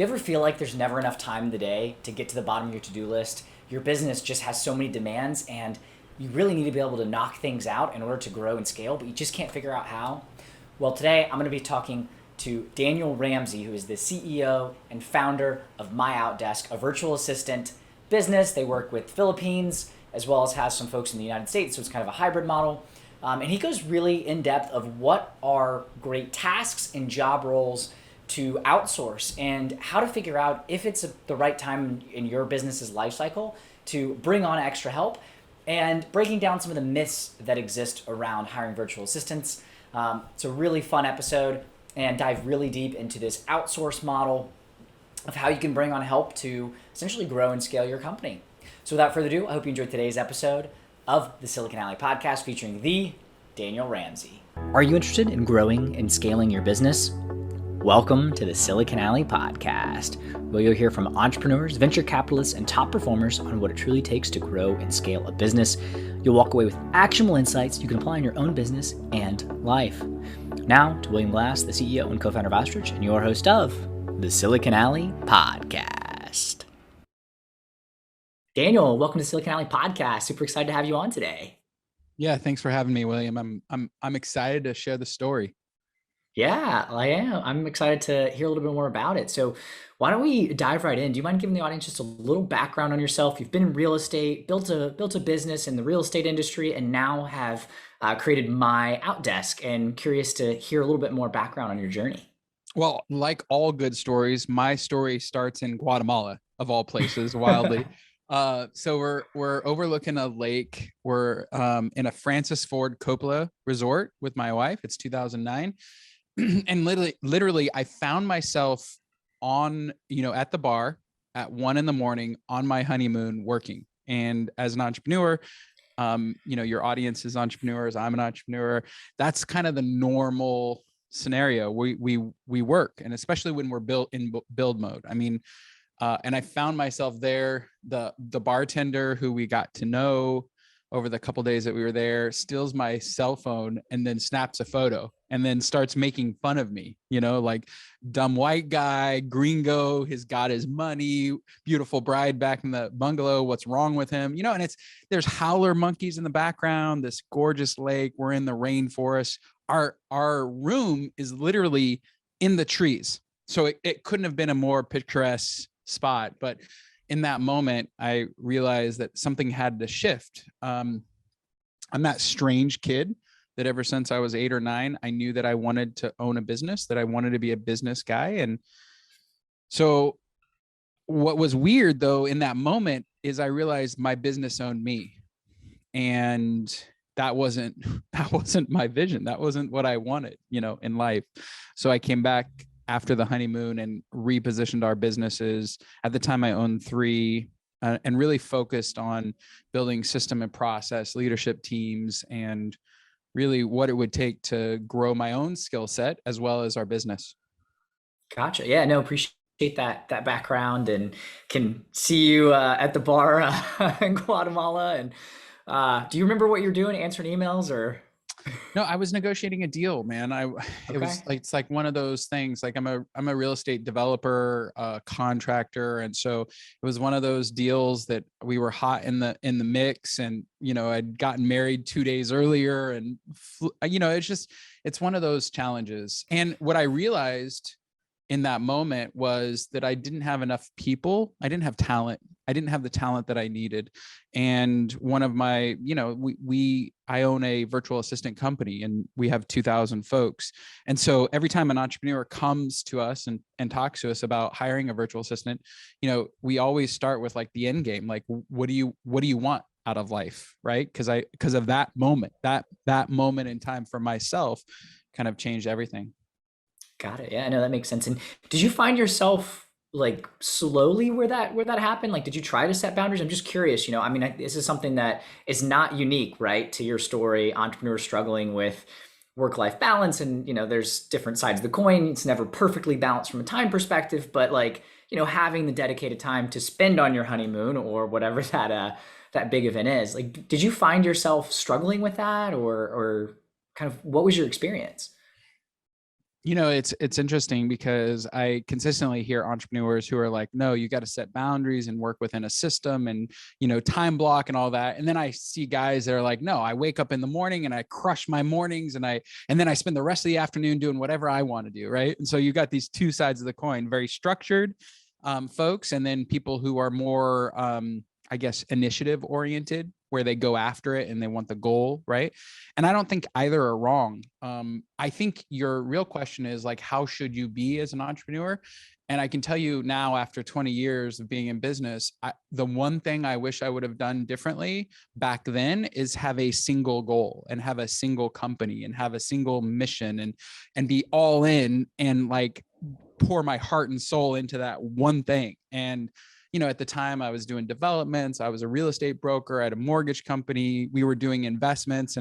Do you ever feel like there's never enough time in the day to get to the bottom of your to-do list? Your business just has so many demands and you really need to be able to knock things out in order to grow and scale, but you just can't figure out how? Well, today I'm going to be talking to Daniel Ramsey, who is the CEO and founder of MyOutDesk, a virtual assistant business. They work with Philippines as well as has some folks in the United States, so it's kind of a hybrid model. And he goes really in depth of what are great tasks and job roles to outsource and how to figure out if it's the right time in your business's life cycle to bring on extra help and breaking down some of the myths that exist around hiring virtual assistants. It's a really fun episode and dive really deep into this outsource model of how you can bring on help to essentially grow and scale your company. So without further ado, I hope you enjoyed today's episode of the Silicon Alley Podcast featuring the Daniel Ramsey. Are you interested in growing and scaling your business? Welcome to the Silicon Alley Podcast, where you'll hear from entrepreneurs, venture capitalists, and top performers on what it truly takes to grow and scale a business. You'll walk away with actionable insights you can apply in your own business and life. Now to William Glass, the CEO and co-founder of Ostrich, and your host of the Silicon Alley Podcast. Daniel, welcome to Silicon Alley Podcast. Super excited to have you on today. Yeah, thanks for having me, William. I'm excited to share the story. Yeah, I am. I'm excited to hear a little bit more about it. So why don't we dive right in? Do you mind giving the audience just a little background on yourself? You've been in real estate, built a business in the real estate industry, and now have created MyOutDesk. And curious to hear a little bit more background on your journey. Well, like all good stories, my story starts in Guatemala, of all places, wildly. So we're overlooking a lake. We're in a Francis Ford Coppola resort with my wife. It's 2009. And literally, I found myself at the bar at 1 a.m. on my honeymoon working. And as an entrepreneur, your audience is entrepreneurs. I'm an entrepreneur. That's kind of the normal scenario. We work, and especially when we're build mode. I mean, and I found myself there. The bartender who we got to know over the couple days that we were there steals my cell phone and then snaps a photo and then starts making fun of me, like dumb white guy, gringo, he's got his money, beautiful bride back in the bungalow. What's wrong with him? And there's howler monkeys in the background, this gorgeous lake. We're in the rainforest. Our room is literally in the trees. So it couldn't have been a more picturesque spot, but in that moment, I realized that something had to shift. I'm that strange kid that ever since I was 8 or 9, I knew that I wanted to own a business, that I wanted to be a business guy. And so what was weird though, in that moment is I realized my business owned me. And that wasn't my vision. That wasn't what I wanted, in life. So I came back after the honeymoon and repositioned our businesses. At the time, I owned 3 and really focused on building system and process leadership teams and really what it would take to grow my own skill set as well as our business. Gotcha. Yeah, no, appreciate that background and can see you at the bar in Guatemala. And do you remember what you're doing, answering emails or? No, I was negotiating a deal, man. It's like one of those things. Like I'm a real estate developer, contractor, and so it was one of those deals that we were hot in the mix, and I'd gotten married 2 days earlier, and it's one of those challenges. And what I realized in that moment was that I didn't have enough people. I didn't have talent. I didn't have the talent that I needed. And one of my, I own a virtual assistant company and we have 2,000 folks. And so every time an entrepreneur comes to us and talks to us about hiring a virtual assistant, we always start with like the end game. Like, what do you want out of life? Right. Because of that moment, that moment in time for myself kind of changed everything. Got it. Yeah, I know that makes sense. And did you find yourself like slowly where that happened? Like, did you try to set boundaries? I'm just curious, this is something that is not unique, right, to your story, entrepreneurs struggling with work-life balance. And, there's different sides of the coin. It's never perfectly balanced from a time perspective, but like, having the dedicated time to spend on your honeymoon or whatever that big event is. Like, did you find yourself struggling with that or kind of what was your experience? It's interesting because I consistently hear entrepreneurs who are like, no, you got to set boundaries and work within a system and, time block and all that. And then I see guys that are like, no, I wake up in the morning and I crush my mornings and then I spend the rest of the afternoon doing whatever I want to do. Right. And so you got these two sides of the coin, very structured folks, and then people who are more, I guess, initiative oriented, where they go after it and they want the goal, right? And I don't think either are wrong. I think your real question is like, how should you be as an entrepreneur? And I can tell you now, after 20 years of being in business, the one thing I wish I would have done differently back then is have a single goal and have a single company and have a single mission and be all in and like pour my heart and soul into that one thing. And at the time I was doing developments, I was a real estate broker at a mortgage company. We were doing investments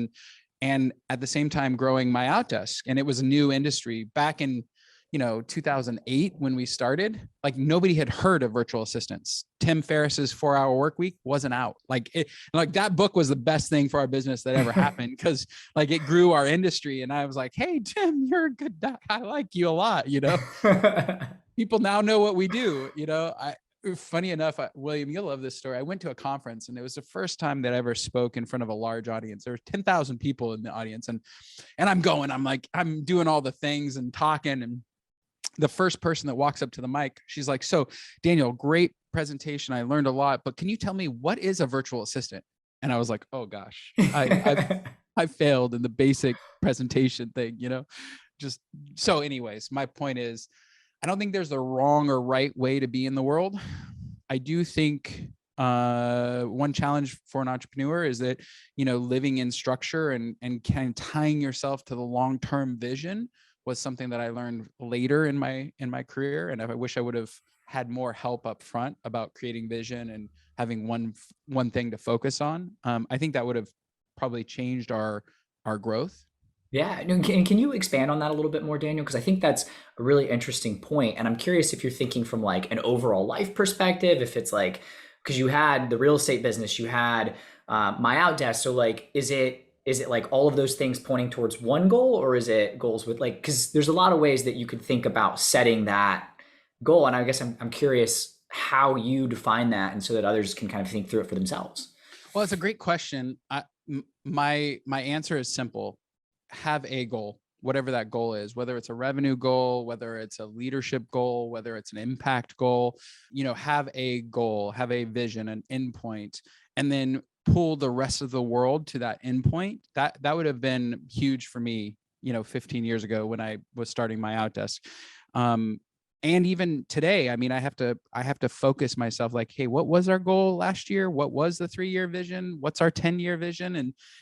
and at the same time growing MyOutDesk. And it was a new industry back in, 2008 when we started. Like nobody had heard of virtual assistants. Tim Ferriss's 4-Hour Workweek wasn't out. Like that book was the best thing for our business that ever happened because like it grew our industry. And I was like, hey, Tim, you're a good guy. I like you a lot. People now know what we do. Funny enough, William, you'll love this story. I went to a conference and it was the first time that I ever spoke in front of a large audience. There were 10,000 people in the audience and I'm doing all the things and talking. And the first person that walks up to the mic, she's like, so Daniel, great presentation. I learned a lot, but can you tell me what is a virtual assistant? And I was like, oh gosh, I failed in the basic presentation thing, just so anyways, my point is, I don't think there's a wrong or right way to be in the world. I do think one challenge for an entrepreneur is that, living in structure and kind of tying yourself to the long-term vision was something that I learned later in my career. And I wish I would have had more help up front about creating vision and having one thing to focus on. I think that would have probably changed our growth. Yeah, and can you expand on that a little bit more, Daniel? Because I think that's a really interesting point, and I'm curious if you're thinking from like an overall life perspective, if it's like because you had the real estate business, you had MyOutDesk, so like is it like all of those things pointing towards one goal, or is it goals with like because there's a lot of ways that you could think about setting that goal, and I guess I'm curious how you define that, and so that others can kind of think through it for themselves. Well, it's a great question. My answer is simple. Have a goal, whatever that goal is, whether it's a revenue goal, whether it's a leadership goal, whether it's an impact goal, have a goal, have a vision, an endpoint, and then pull the rest of the world to that endpoint. That would have been huge for me, 15 years ago when I was starting MyOutDesk. And even today, I mean, I have to focus myself like, hey, what was our goal last year? What was the 3-year vision? What's our 10-year vision?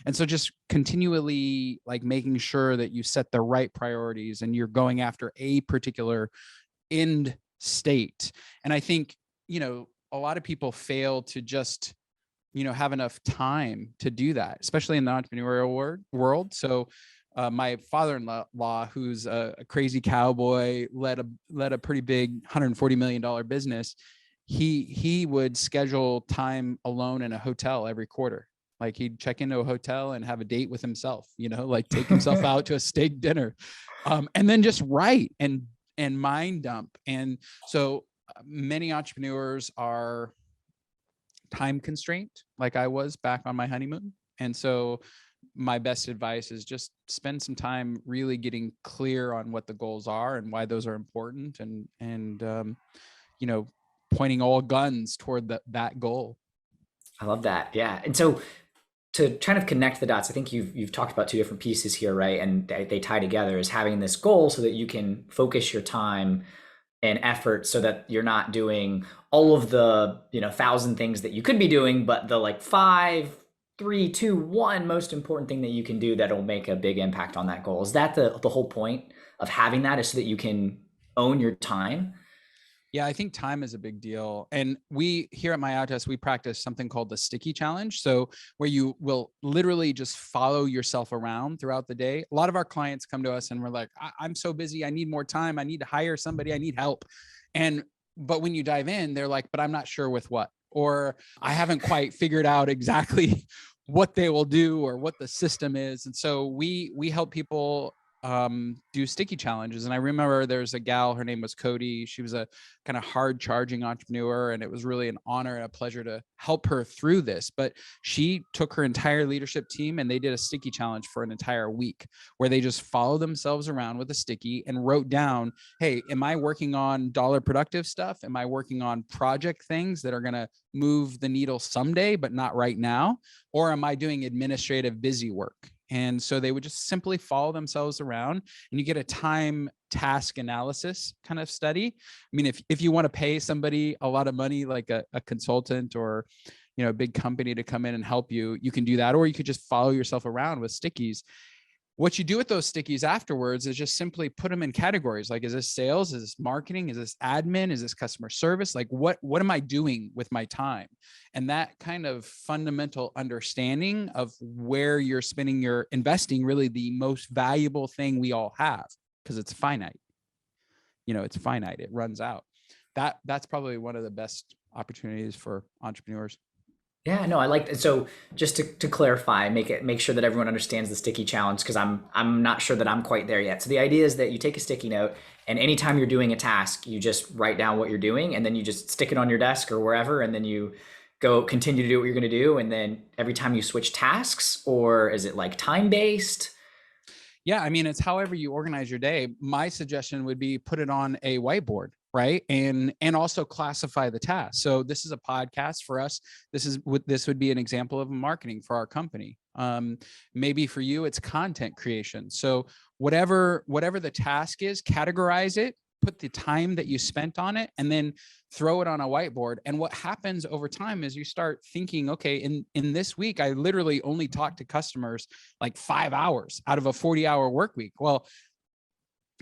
And so just continually like making sure that you set the right priorities and you're going after a particular end state. And I think, a lot of people fail to just, have enough time to do that, especially in the entrepreneurial world. So my father-in-law, who's a crazy cowboy, led a pretty big $140 million business. He would schedule time alone in a hotel every quarter. Like he'd check into a hotel and have a date with himself, like take himself out to a steak dinner, and then just write and mind dump. And so many entrepreneurs are time constrained, like I was back on my honeymoon. And so my best advice is just spend some time really getting clear on what the goals are and why those are important and pointing all guns toward that goal. I love that. Yeah. And so to kind of connect the dots, I think you've talked about two different pieces here, right? And they tie together is having this goal so that you can focus your time and effort so that you're not doing all of the, 1,000 things that you could be doing, but the like 5, 3, 2, 1 most important thing that you can do that'll make a big impact on that goal. Is that the whole point of having that is so that you can own your time? Yeah, I think time is a big deal. And we here at MyOutDesk, we practice something called the sticky challenge. So where you will literally just follow yourself around throughout the day. A lot of our clients come to us and we're like, I'm so busy. I need more time. I need to hire somebody. I need help. But when you dive in, they're like, but I'm not sure with what, or I haven't quite figured out exactly what they will do or what the system is. And so we help people do sticky challenges. And I remember there's a gal, her name was Cody. She was a kind of hard charging entrepreneur, and it was really an honor and a pleasure to help her through this. But she took her entire leadership team and they did a sticky challenge for an entire week where they just followed themselves around with a sticky and wrote down, hey, am I working on dollar productive stuff? Am I working on project things that are going to move the needle someday, but not right now? Or am I doing administrative busy work? And so they would just simply follow themselves around, and you get a time task analysis kind of study. I mean, if you want to pay somebody a lot of money, like a consultant or, a big company to come in and help you, you can do that. Or you could just follow yourself around with stickies. What you do with those stickies afterwards is just simply put them in categories. Like, is this sales? Is this marketing? Is this admin? Is this customer service? Like, what am I doing with my time? And that kind of fundamental understanding of where you're spending your investing, really the most valuable thing we all have, because it's finite. It's finite. It runs out. That's probably one of the best opportunities for entrepreneurs. Yeah, no, I like that. So just to clarify, make sure that everyone understands the sticky challenge, because I'm not sure that I'm quite there yet. So the idea is that you take a sticky note, and anytime you're doing a task, you just write down what you're doing, and then you just stick it on your desk or wherever, and then you go continue to do what you're going to do. And then every time you switch tasks, or is it like time based? Yeah, I mean, it's however you organize your day. My suggestion would be put it on a whiteboard, right? And also classify the tasks. So this is a podcast for us. This would be an example of marketing for our company. Maybe for you, it's content creation. So whatever the task is, categorize it, put the time that you spent on it, and then throw it on a whiteboard. And what happens over time is you start thinking, okay, in this week, I literally only talked to customers like 5 hours out of a 40-hour work week. Well,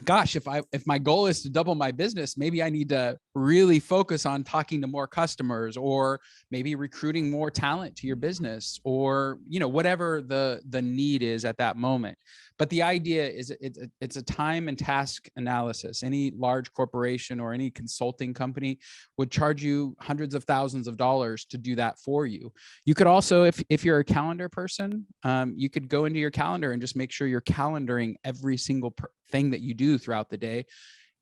gosh, if my goal is to double my business, maybe I need to really focus on talking to more customers, or maybe recruiting more talent to your business, or whatever the need is at that moment. But the idea is it's a time and task analysis. Any large corporation or any consulting company would charge you hundreds of thousands of dollars to do that for you. You could also, if you're a calendar person, you could go into your calendar and just make sure you're calendaring every single thing that you do throughout the day.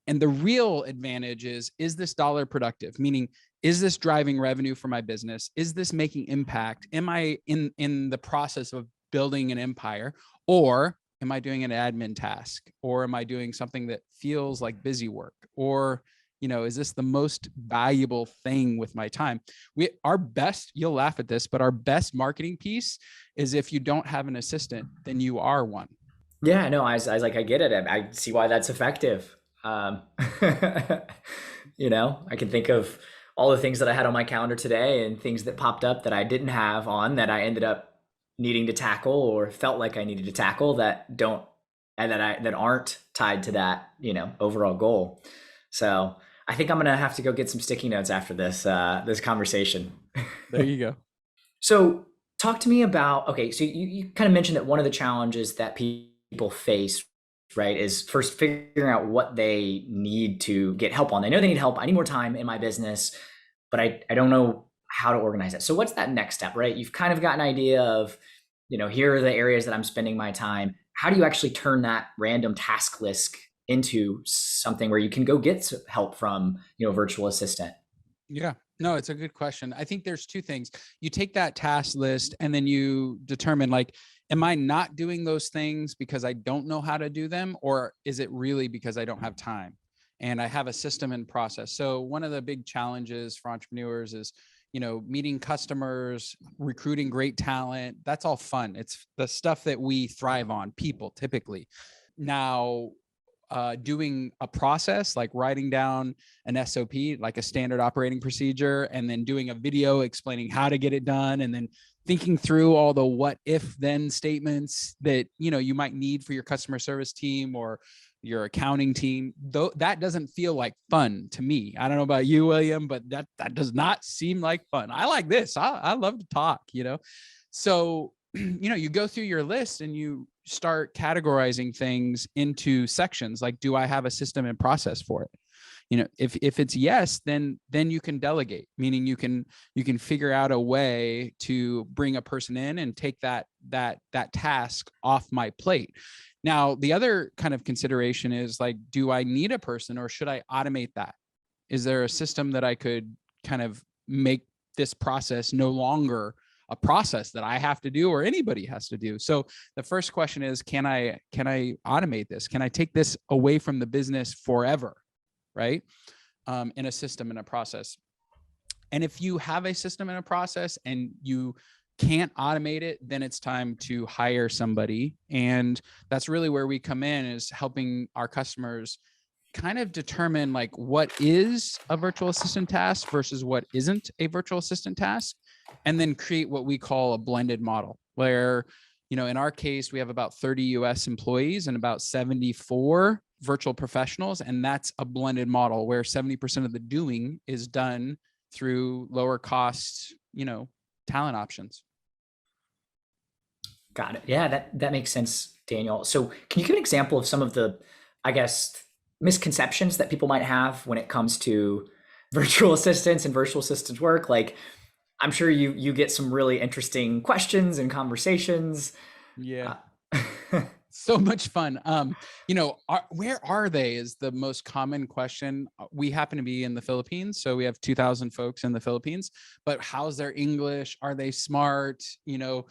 And the real advantage is this dollar productive? Meaning, is this driving revenue for my business? Is this making impact? Am I in the process of building an empire? Or am I doing an admin task? Or am I doing something that feels like busy work? Or, is this the most valuable thing with my time? Our best, you'll laugh at this, but our best marketing piece is if you don't have an assistant, then you are one. Yeah, no, I was like, I get it. I see why that's effective. I can think of all the things that I had on my calendar today and things that popped up that I didn't have on, that I ended up needing to tackle, or felt like I needed to tackle, that don't, and that aren't tied to that, overall goal. So I think I'm gonna have to go get some sticky notes after this conversation. There you go. So talk to me about, okay, so you kind of mentioned that one of the challenges that people face, right, is first figuring out what they need to get help on. They know they need help. I need more time in my business, but I don't know how to organize it. So what's that next step, right? You've kind of got an idea of, here are the areas that I'm spending my time. How do you actually turn that random task list into something where you can go get help from, virtual assistant? Yeah, no, it's a good question. I think there's two things. You take that task list and then you determine, like, am I not doing those things because I don't know how to do them? Or is it really because I don't have time and I have a system and process? So one of the big challenges for entrepreneurs is, meeting customers, recruiting great talent. That's all fun. It's the stuff that we thrive on, people typically. Now, doing a process like writing down an SOP, like a standard operating procedure, and then doing a video explaining how to get it done, and then thinking through all the what if then statements that you might need for your customer service team or your accounting team. Though that doesn't feel like fun to me. I don't know about you, William, but that does not seem like fun. I like this. I love to talk, So, you go through your list and you start categorizing things into sections. Like, do I have a system and process for it? If it's yes, then you can delegate, meaning you can figure out a way to bring a person in and take that task off my plate. Now, the other kind of consideration is like, do I need a person or should I automate that? Is there a system that I could kind of make this process no longer a process that I have to do or anybody has to do? So the first question is, can I automate this? Can I take this away from the business forever, right? In a system, in a process. And if you have a system and a process and you can't automate it, then it's time to hire somebody. And that's really where we come in, is helping our customers kind of determine like what is a virtual assistant task versus what isn't a virtual assistant task, and then create what we call a blended model where, you know, in our case, we have about 30 US employees and about 74 virtual professionals. And that's a blended model where 70% of the doing is done through lower cost, you know, talent options. Got it. Yeah, that makes sense, Daniel. So can you give an example of some of the, I guess, misconceptions that people might have when it comes to virtual assistants and virtual assistant work? Like, I'm sure you get some really interesting questions and conversations. Yeah. Uh, So much fun. You know, where are they is the most common question. We happen to be in the Philippines, so we have 2,000 folks in the Philippines, but how's their English? Are they smart? You know,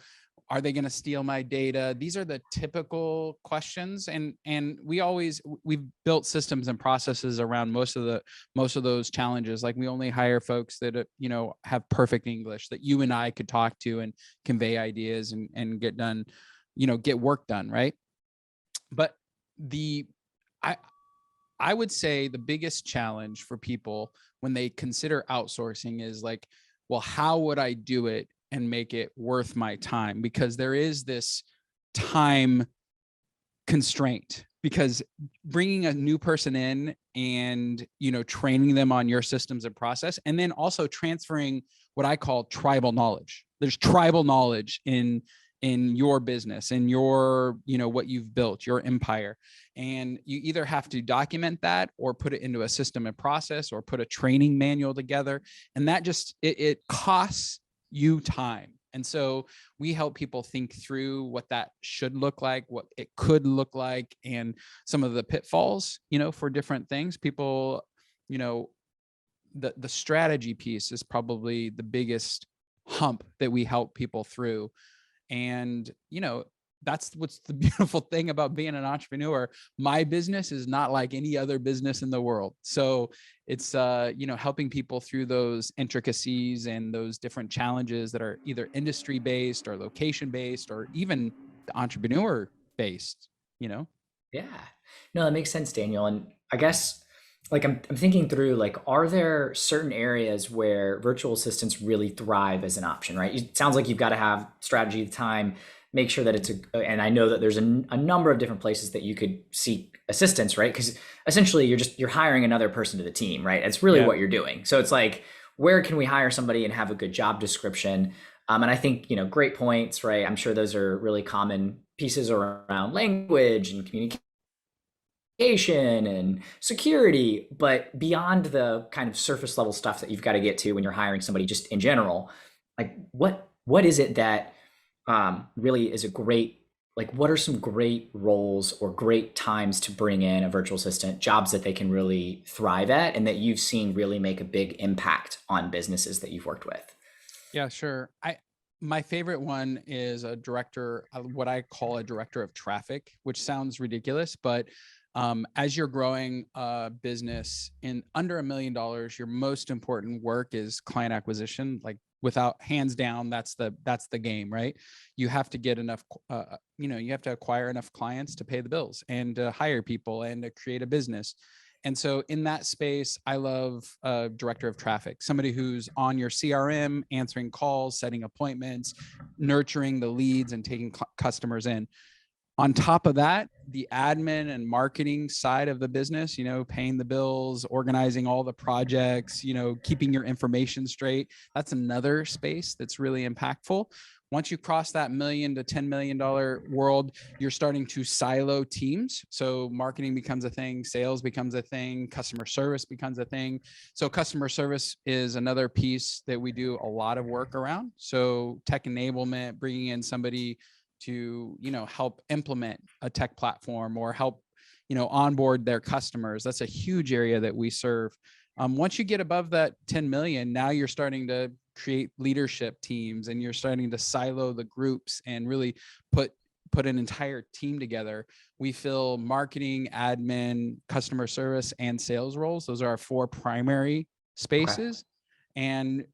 are they going to steal my data? These are the typical questions. And we've built systems and processes around most of those challenges. Like, we only hire folks that, you know, have perfect English that you and I could talk to and convey ideas and get done, you know, get work done. Right. But I would say the biggest challenge for people when they consider outsourcing is like, well, how would I do it and make it worth my time? Because there is this time constraint, because bringing a new person in and, you know, training them on your systems and process, and then also transferring what I call tribal knowledge. There's tribal knowledge in your business, in your, you know, what you've built, your empire. And you either have to document that or put it into a system and process or put a training manual together. And that just, it costs you time. And so we help people think through what that should look like, what it could look like, and some of the pitfalls, you know, for different things. People, you know, the strategy piece is probably the biggest hump that we help people through. And, you know, that's what's the beautiful thing about being an entrepreneur. My business is not like any other business in the world. So it's, you know, helping people through those intricacies and those different challenges that are either industry based or location based or even entrepreneur based, you know? Yeah. No, that makes sense, Daniel. And I guess like I'm thinking through, like, are there certain areas where virtual assistants really thrive as an option, right? It sounds like you've got to have strategy of time, make sure that it's and I know that there's a number of different places that you could seek assistance, right? Because essentially you're hiring another person to the team, right? That's really what you're doing. So it's like, where can we hire somebody and have a good job description? And I think, you know, great points, right? I'm sure those are really common pieces around language and communication and security, but beyond the kind of surface level stuff that you've got to get to when you're hiring somebody just in general, like what is it that really is a great, like, what are some great roles or great times to bring in a virtual assistant, jobs that they can really thrive at and that you've seen really make a big impact on businesses that you've worked with? Yeah, sure. My favorite one is a director, what I call a director of traffic, which sounds ridiculous, but as you're growing a business in under $1 million, your most important work is client acquisition. Like, without, hands down, that's the game, right? You have to get enough, you know, you have to acquire enough clients to pay the bills and to hire people and to create a business. And so in that space, I love a director of traffic, somebody who's on your CRM, answering calls, setting appointments, nurturing the leads, and taking customers in. On top of that, the admin and marketing side of the business, you know, paying the bills, organizing all the projects, you know, keeping your information straight. That's another space that's really impactful. Once you cross that $1 million to $10 million world, you're starting to silo teams. So marketing becomes a thing, sales becomes a thing, customer service becomes a thing. So customer service is another piece that we do a lot of work around. So tech enablement, bringing in somebody to, help implement a tech platform or help, onboard their customers. That's a huge area that we serve. Once you get above that 10 million, now you're starting to create leadership teams and you're starting to silo the groups and really put an entire team together. We fill marketing, admin, customer service, and sales roles. Those are our 4 primary spaces. Okay. And,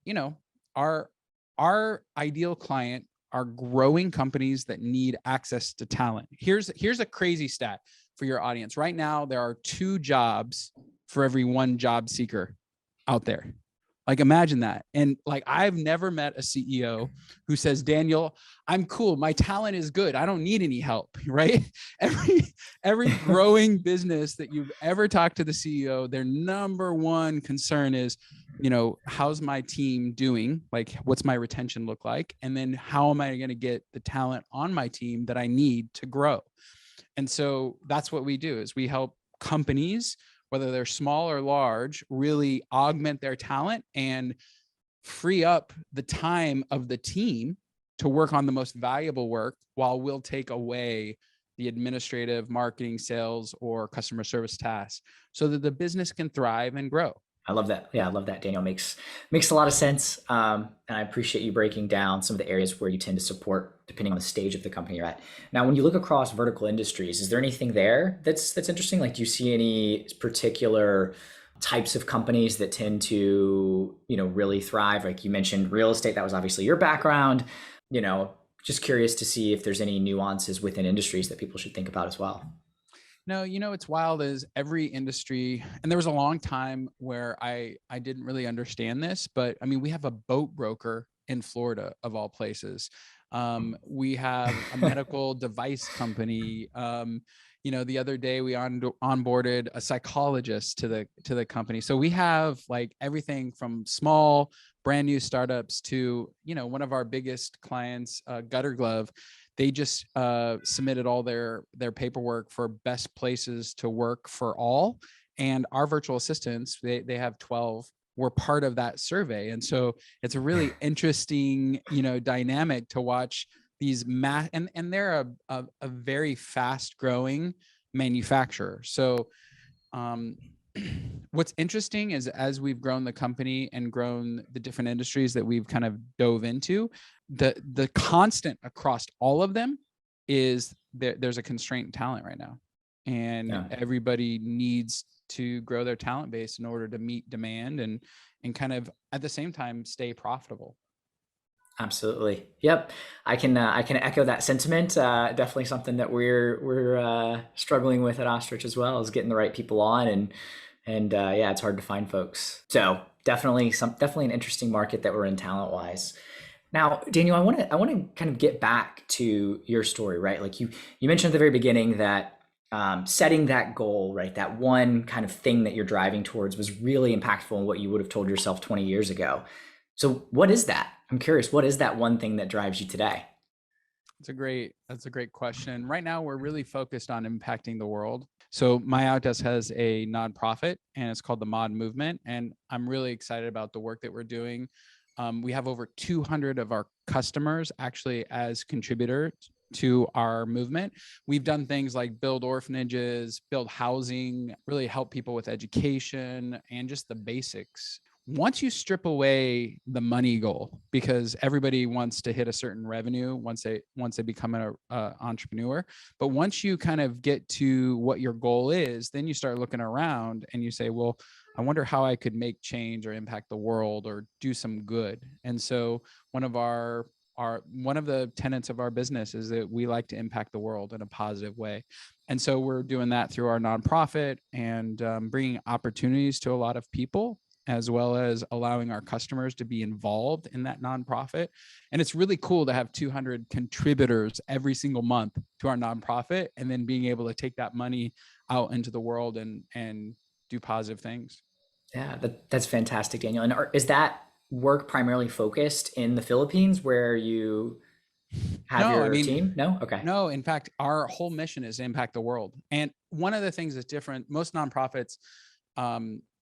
our ideal client are growing companies that need access to talent. Here's a crazy stat for your audience. Right now, there are 2 jobs for every 1 job seeker out there. Like, imagine that. And like, I've never met a CEO who says, Daniel, I'm cool. My talent is good. I don't need any help, right? Every growing business that you've ever talked to the CEO, their number one concern is, how's my team doing? Like, what's my retention look like? And then how am I going to get the talent on my team that I need to grow? And so that's what we do, is we help companies, whether they're small or large, really augment their talent and free up the time of the team to work on the most valuable work, while we'll take away the administrative, marketing, sales, or customer service tasks so that the business can thrive and grow. I love that. Yeah, I love that, Daniel. Makes a lot of sense. And I appreciate you breaking down some of the areas where you tend to support depending on the stage of the company you're at. Now, when you look across vertical industries, is there anything there that's interesting? Like, do you see any particular types of companies that tend to, really thrive? Like you mentioned real estate, that was obviously your background. Just curious to see if there's any nuances within industries that people should think about as well. No, it's wild as every industry, and there was a long time where I didn't really understand this, but I mean, we have a boat broker in Florida, of all places. We have a medical device company. The other day we onboarded a psychologist to the company. So we have like everything from small, brand new startups to, one of our biggest clients, Gutter Glove. They just submitted all their paperwork for best places to work for all. And our virtual assistants, they have 12, were part of that survey. And so it's a really interesting, dynamic to watch these and they're a very fast growing manufacturer. So what's interesting is, as we've grown the company and grown the different industries that we've kind of dove into, the constant across all of them is there's a constraint in talent right now. And everybody needs to grow their talent base in order to meet demand and kind of at the same time stay profitable. Absolutely. Yep. I can echo that sentiment. Definitely something that we're struggling with at Ostrich as well, is getting the right people on, and it's hard to find folks. So definitely an interesting market that we're in talent wise. Now, Daniel, I want to kind of get back to your story, right? Like you mentioned at the very beginning that setting that goal, right, that one kind of thing that you're driving towards was really impactful in what you would have told yourself 20 years ago. So what is that? I'm curious, what is that one thing that drives you today? That's a great question. Right now, we're really focused on impacting the world. So MyOutDesk has a nonprofit, and it's called the Mod Movement. And I'm really excited about the work that we're doing. We have over 200 of our customers actually as contributors to our movement. We've done things like build orphanages, build housing, really help people with education and just the basics. Once you strip away the money goal, because everybody wants to hit a certain revenue once they become an entrepreneur, but once you kind of get to what your goal is, then you start looking around and you say, well, I wonder how I could make change or impact the world or do some good. And so one of the tenets of our business is that we like to impact the world in a positive way. And so we're doing that through our nonprofit and bringing opportunities to a lot of people, as well as allowing our customers to be involved in that nonprofit. And it's really cool to have 200 contributors every single month to our nonprofit, and then being able to take that money out into the world and do positive things. Yeah, that's fantastic, Daniel. And is that work primarily focused in the Philippines, where you have your team? No? Okay. No, in fact, our whole mission is to impact the world. And one of the things that's different, most nonprofits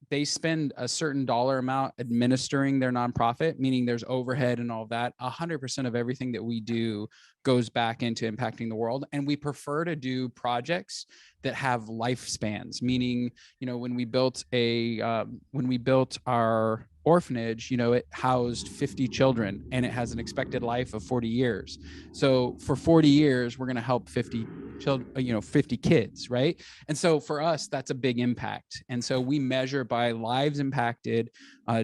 they spend a certain dollar amount administering their nonprofit, meaning there's overhead and all that. 100% of everything that we do goes back into impacting the world. And we prefer to do projects that have lifespans, meaning, when we built our orphanage, it housed 50 children and it has an expected life of 40 years. So for 40 years, we're going to help 50 children, 50 kids, right? And so for us, that's a big impact. And so we measure by lives impacted,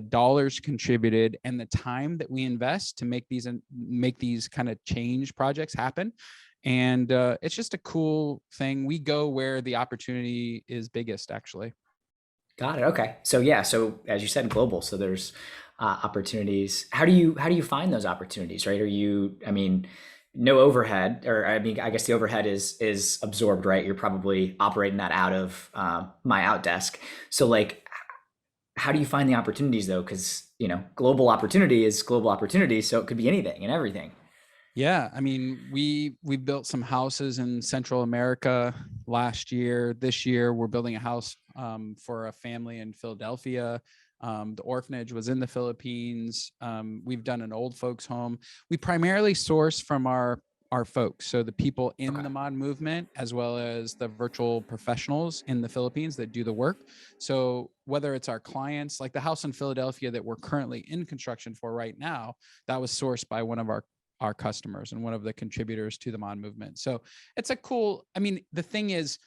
dollars contributed, and the time that we invest to make these kind of change projects happen. And it's just a cool thing. We go where the opportunity is biggest, actually. Got it. Okay. So yeah. So as you said, global. So there's opportunities. How do you find those opportunities? Right? I mean, no overhead, or I mean, I guess the overhead is absorbed, right? You're probably operating that out of MyOutDesk. So like, how do you find the opportunities though? Because global opportunity is global opportunity, so it could be anything and everything. Yeah, I mean, we built some houses in Central America last year. This year, we're building a house for a family in Philadelphia. The orphanage was in the Philippines. We've done an old folks home. We primarily source from our folks, so the people in Okay. the mod movement, as well as the virtual professionals in the Philippines that do the work. So whether it's our clients, like the house in Philadelphia that we're currently in construction for right now, that was sourced by one of our customers and one of the contributors to the mod movement. So it's the thing is,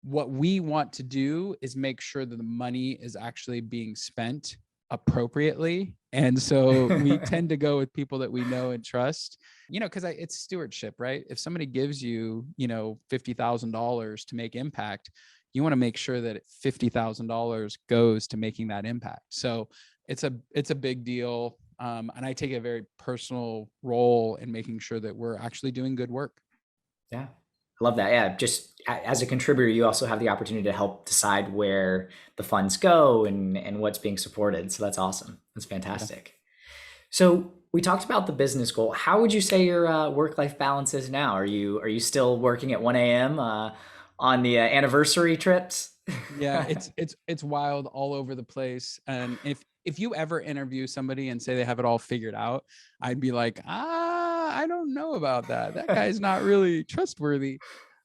what we want to do is make sure that the money is actually being spent appropriately. And so we tend to go with people that we know and trust, because it's stewardship, right? If somebody gives you, $50,000 to make impact, you want to make sure that $50,000 goes to making that impact. So it's a big deal. And I take a very personal role in making sure that we're actually doing good work. Yeah. I love that. Yeah. Just as a contributor, you also have the opportunity to help decide where the funds go and what's being supported. So that's awesome. That's Yeah. fantastic. So we talked about the business goal. How would you say your work-life balance is now? Are you still working at 1 a.m. On the anniversary trips? Yeah, it's wild all over the place. And if you ever interview somebody and say they have it all figured out, I'd be like, I don't know about that. That guy's not really trustworthy.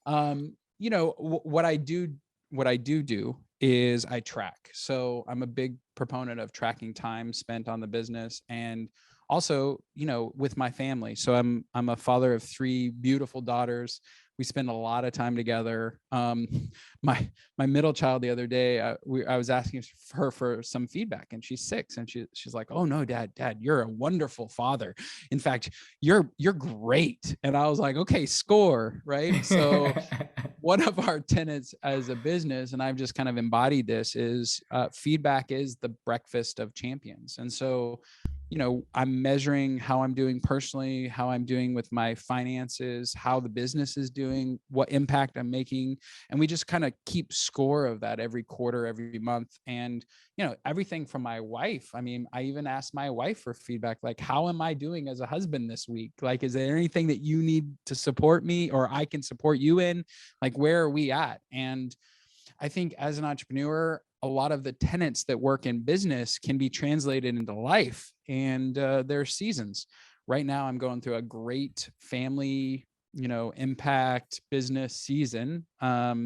What I do is I track. So I'm a big proponent of tracking time spent on the business, and also, with my family. So I'm a father of 3 beautiful daughters. We spend a lot of time together. My middle child the other day, I was asking her for some feedback, and she's 6, and she's like, "Oh no, Dad, you're a wonderful father. In fact, you're great." And I was like, "Okay, score, right?" So one of our tenets as a business, and I've just kind of embodied this, is feedback is the breakfast of champions. And so, I'm measuring how I'm doing personally, how I'm doing with my finances, how the business is doing, what impact I'm making. And we just kind of keep score of that every quarter, every month. And, everything from my wife. I mean, I even asked my wife for feedback, like, how am I doing as a husband this week? Like, is there anything that you need to support me or I can support you in? Like, where are we at? And I think as an entrepreneur, a lot of the tenets that work in business can be translated into life, and there are seasons. Right now, I'm going through a great family, impact business season. But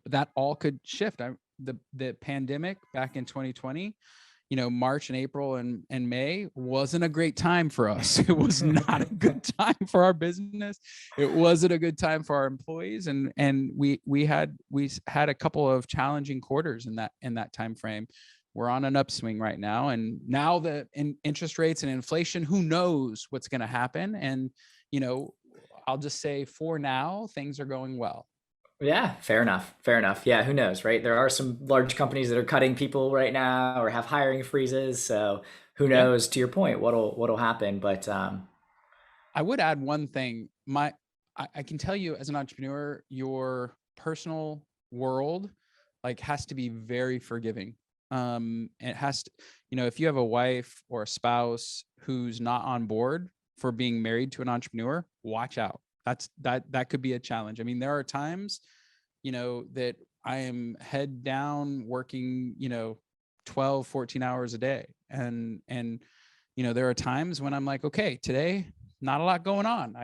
that all could shift. The pandemic back in 2020, March and April and May wasn't a great time for us. It was not a good time for our business. It wasn't a good time for our employees. And we had a couple of challenging quarters in that time frame. We're on an upswing right now. And now the interest rates and inflation, who knows what's going to happen? And, I'll just say for now, things are going well. Yeah, fair enough. Fair enough. Yeah, who knows, right? There are some large companies that are cutting people right now or have hiring freezes. So who Yeah. knows, to your point, what'll happen. But I would add one thing. I can tell you as an entrepreneur, your personal world has to be very forgiving. It has to, if you have a wife or a spouse who's not on board for being married to an entrepreneur, watch out. That could be a challenge. I mean, there are times, that I am head down working, 12, 14 hours a day. And, there are times when I'm like, okay, today, not a lot going on.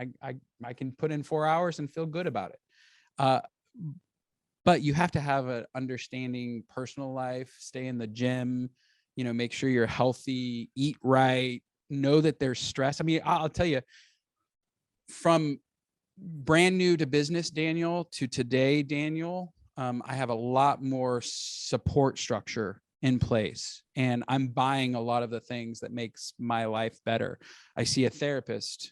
I can put in 4 hours and feel good about it. Uh, but you have to have an understanding personal life, stay in the gym, make sure you're healthy, eat right, know that there's stress. I mean, I'll tell you, from brand new to business Daniel to today Daniel, I have a lot more support structure in place, and I'm buying a lot of the things that makes my life better. I see a therapist,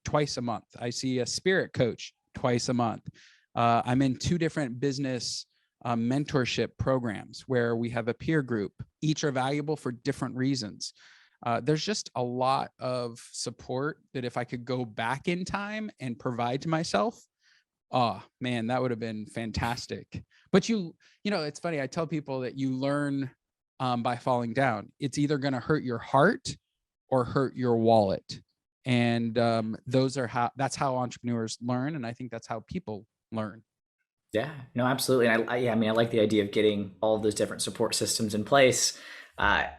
twice a month. I see a spirit coach twice a month. I'm in 2 different business mentorship programs where we have a peer group. Each are valuable for different reasons. There's just a lot of support that if I could go back in time and provide to myself, oh man, that would have been fantastic. But it's funny. I tell people that you learn by falling down. It's either going to hurt your heart or hurt your wallet. And that's how entrepreneurs learn. And I think that's how people learn. Yeah, no, absolutely. And I like the idea of getting all of those different support systems in place.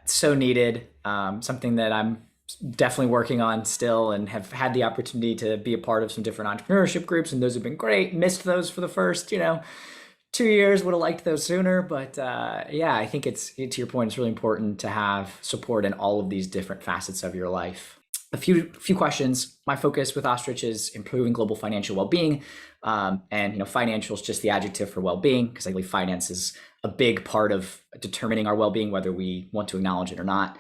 So needed. Something that I'm definitely working on still, and have had the opportunity to be a part of some different entrepreneurship groups, and those have been great. Missed those for the first, 2 years. Would have liked those sooner, but I think to your point, it's really important to have support in all of these different facets of your life. A few questions. My focus with Ostrich is improving global financial well-being, and financial is just the adjective for well-being, because I believe finance is a big part of determining our well-being, whether we want to acknowledge it or not.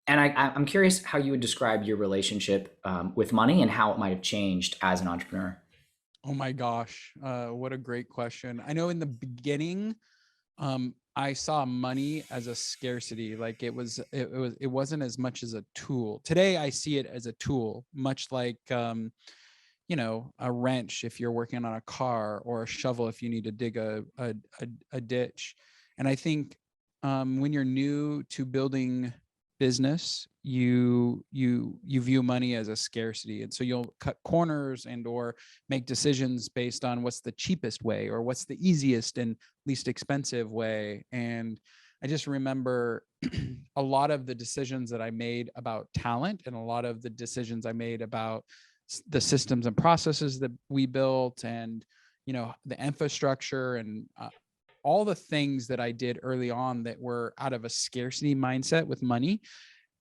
And I'm curious how you would describe your relationship with money and how it might have changed as an entrepreneur. Oh my gosh, what a great question. I know in the beginning, I saw money as a scarcity. Like it wasn't as much as a tool. Today, I see it as a tool, much like, a wrench if you're working on a car, or a shovel if you need to dig a ditch. And I think when you're new to building business, you view money as a scarcity, and so you'll cut corners and or make decisions based on what's the cheapest way or what's the easiest and least expensive way. And I just remember a lot of the decisions that I made about talent, and a lot of the decisions I made about the systems and processes that we built, and the infrastructure, and all the things that I did early on that were out of a scarcity mindset with money.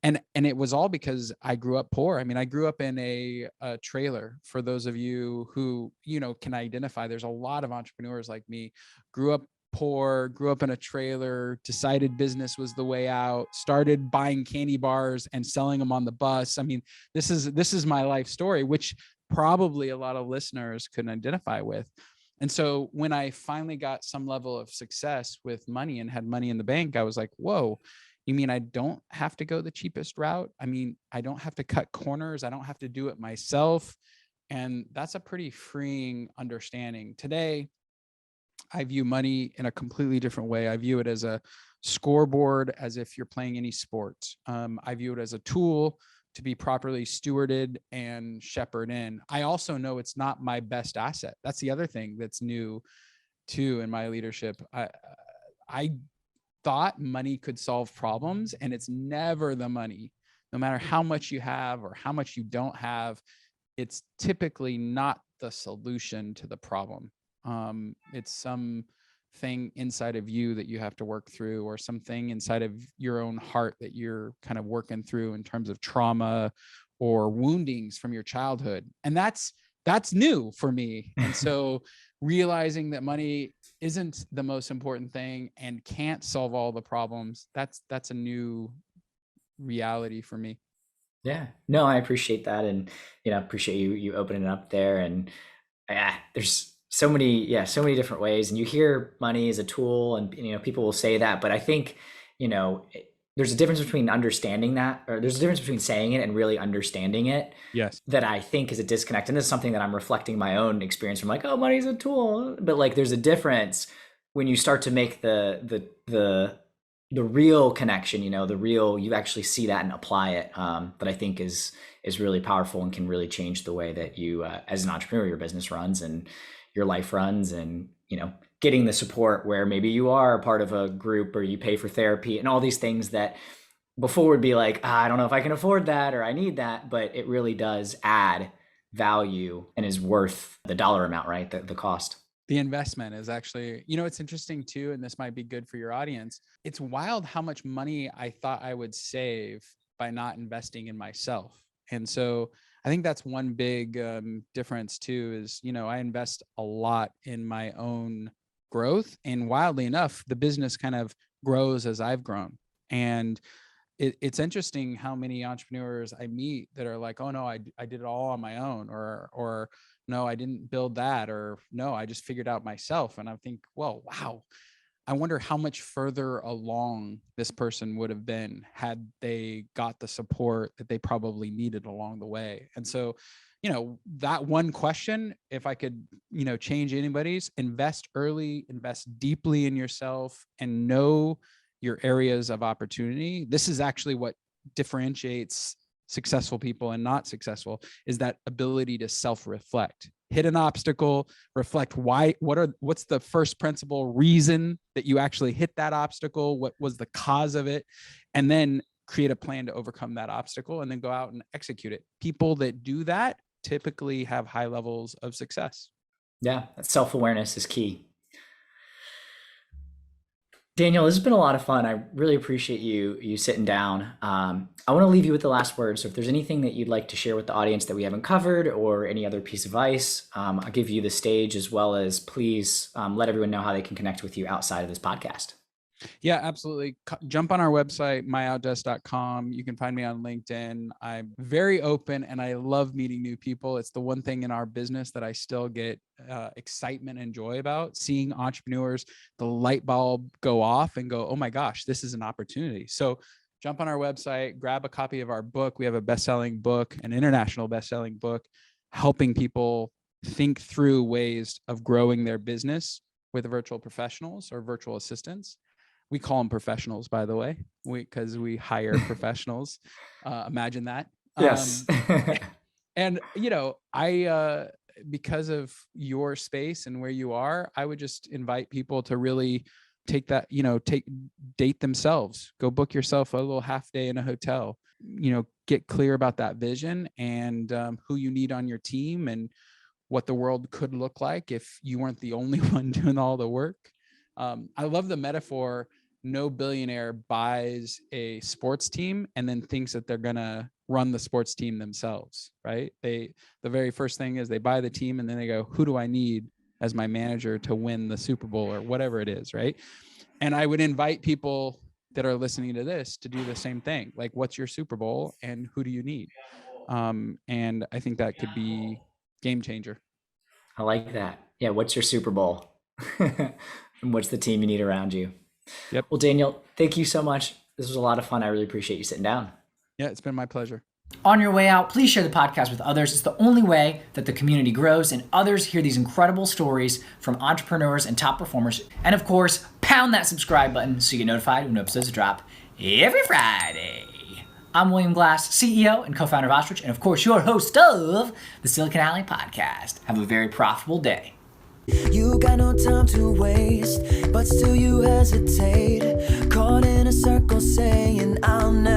And it was all because I grew up poor. I mean, I grew up in a trailer. For those of you who, can identify, there's a lot of entrepreneurs like me, grew up poor, grew up in a trailer, decided business was the way out, started buying candy bars and selling them on the bus. I mean, this is my life story, which probably a lot of listeners can identify with. And so when I finally got some level of success with money and had money in the bank, I was like, whoa, you mean I don't have to go the cheapest route? I mean, I don't have to cut corners. I don't have to do it myself. And that's a pretty freeing understanding. Today, I view money in a completely different way. I view it as a scoreboard, as if you're playing any sports. I view it as a tool to be properly stewarded and shepherded in. I also know it's not my best asset. That's the other thing that's new too in my leadership. I thought money could solve problems, and it's never the money. No matter how much you have or how much you don't have, it's typically not the solution to the problem. It's something inside of you that you have to work through, or something inside of your own heart that you're kind of working through in terms of trauma or woundings from your childhood. And that's new for me. And so realizing that money isn't the most important thing and can't solve all the problems, that's a new reality for me. Yeah, no, I appreciate that, and appreciate you opening it up there. And there's so many different ways, and you hear money as a tool, and people will say that, but I think there's a difference between understanding that, or there's a difference between saying it and really understanding it. Yes. That I think is a disconnect, and this is something that I'm reflecting my own experience from, like, oh, money's a tool, but like there's a difference when you start to make the real connection, you actually see that and apply it, that I think is really powerful and can really change the way that you, as an entrepreneur, your business runs and your life runs. And, getting the support where maybe you are a part of a group or you pay for therapy and all these things that before would be like, I don't know if I can afford that or I need that, but it really does add value and is worth the dollar amount, right? The cost. The investment is actually, it's interesting too, and this might be good for your audience. It's wild how much money I thought I would save by not investing in myself. And so I think that's one big difference too, is, I invest a lot in my own growth, and wildly enough, the business kind of grows as I've grown. And it's interesting how many entrepreneurs I meet that are like, oh no, I did it all on my own, or no, I didn't build that, or no, I just figured out myself. And I think, well, wow, I wonder how much further along this person would have been had they got the support that they probably needed along the way. And so, that one question, if I could, change anybody's, invest early, invest deeply in yourself, and know your areas of opportunity. This is actually what differentiates successful people and not successful, is that ability to self-reflect. Hit an obstacle, reflect what's the first principle reason that you actually hit that obstacle? What was the cause of it? And then create a plan to overcome that obstacle and then go out and execute it. People that do that typically have high levels of success. Yeah, self-awareness is key. Daniel, this has been a lot of fun. I really appreciate you sitting down. I want to leave you with the last word. So if there's anything that you'd like to share with the audience that we haven't covered, or any other piece of advice, I'll give you the stage, as well as please let everyone know how they can connect with you outside of this podcast. Yeah, absolutely. Jump on our website, myoutdesk.com. You can find me on LinkedIn. I'm very open and I love meeting new people. It's the one thing in our business that I still get excitement and joy about, seeing entrepreneurs, the light bulb go off and go, oh my gosh, this is an opportunity. So jump on our website, grab a copy of our book. We have a best-selling book, an international best-selling book, helping people think through ways of growing their business with virtual professionals or virtual assistants. We call them professionals, by the way, because we hire professionals. Imagine that. Yes. And, I, because of your space and where you are, I would just invite people to really take that, date themselves, go book yourself a little half day in a hotel, get clear about that vision and who you need on your team and what the world could look like if you weren't the only one doing all the work. I love the metaphor. No billionaire buys a sports team and then thinks that they're going to run the sports team themselves, right? The very first thing is they buy the team and then they go, who do I need as my manager to win the Super Bowl or whatever it is, right? And I would invite people that are listening to this to do the same thing. Like, what's your Super Bowl and who do you need? And I think that could be game changer. I like that. Yeah. What's your Super Bowl? And what's the team you need around you? Yep. Well, Daniel, thank you so much. This was a lot of fun. I really appreciate you sitting down. Yeah, it's been my pleasure. On your way out, please share the podcast with others. It's the only way that the community grows and others hear these incredible stories from entrepreneurs and top performers. And of course, pound that subscribe button so you get notified when new episodes drop every Friday. I'm William Glass, CEO and co-founder of Ostrich, and of course, your host of the Silicon Alley Podcast. Have a very profitable day. You got no time to waste, but still you hesitate. Caught in a circle saying I'll never